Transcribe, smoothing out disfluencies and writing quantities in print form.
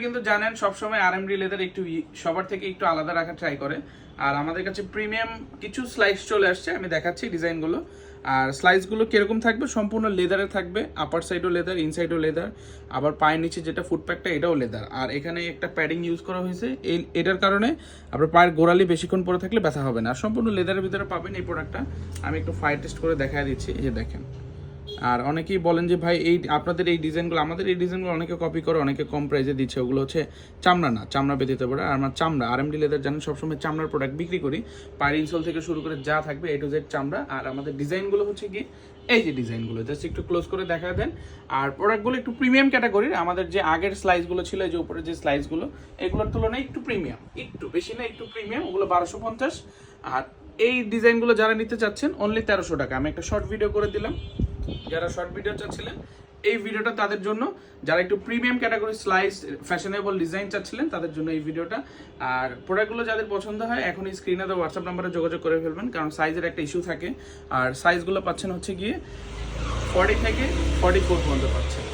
কিন্তু জানেন সবসময় আরএমডি লেদার একটু সবার থেকে একটু আলাদা রাখা ট্রাই করে। আর আমাদের কাছে প্রিমিয়াম কিছু স্লাইস চলে আসছে, আমি দেখাচ্ছি ডিজাইনগুলো। আর স্লাইসগুলো কিরকম থাকবে, সম্পূর্ণ লেদারে থাকবে, আপার সাইডও লেদার, ইনসাইডও লেদার, আবার পায়ের নিচে যেটা ফুটপ্যাকটা এটাও লেদার। আর এখানে একটা প্যাডিং ইউজ করা হয়েছে, এটার কারণে আপনার পায়ের গোড়ালি বেশিক্ষণ পরে থাকলে ব্যথা হবে না। আর সম্পূর্ণ লেদারের ভিতরে পাবেন এই প্রোডাক্টটা। আমি একটু ফায়ার টেস্ট করে দেখাই দিচ্ছি, এই যে দেখেন। আর অনেকেই বলেন যে ভাই এই আপনাদের এই ডিজাইনগুলো, আমাদের এই ডিজাইনগুলো অনেকে কপি করে, অনেকে কম প্রাইসে দিচ্ছে, ওগুলো হচ্ছে চামড়া না, চামড়া ব্যতীত পড়ে। আর আমার চামড়া আরএমডি লেদার জানেন সবসময় চামড়ার প্রোডাক্ট বিক্রি করি, পায়ের ইনসোল থেকে শুরু করে যা থাকবে A to Z চামড়া। আর আমাদের ডিজাইনগুলো হচ্ছে কি এই যে ডিজাইনগুলো, জাস্ট একটু ক্লোজ করে দেখা দেন। আর প্রোডাক্টগুলো একটু প্রিমিয়াম ক্যাটাগরির, আমাদের যে আগের স্লাইসগুলো ছিল, যে উপরে যে স্লাইসগুলো, এগুলোর তুলনায় একটু প্রিমিয়াম, একটু বেশি না একটু প্রিমিয়াম, ওগুলো 1250। আর এই ডিজাইনগুলো যারা নিতে চাচ্ছেন অনলি 1300 টাকা। আমি একটা শর্ট ভিডিও করে দিলাম, যারা শর্ট ভিডিও চাচ্ছিলেন এই ভিডিওটা তাদের জন্য, যারা একটু premium category slice fashionable design চাচ্ছিলেন তাদের জন্য এই ভিডিওটা। আর প্রোডাক্টগুলো যাদের পছন্দ হয় এখন এই স্ক্রিনে তো হোয়াটসঅ্যাপ নাম্বারে যোগাযোগ করে ফেলবেন, কারণ সাইজের একটা ইস্যু থাকে। আর সাইজগুলো পাচ্ছেন হচ্ছে গিয়ে 40 থেকে 44 পর্যন্ত পাচ্ছেন।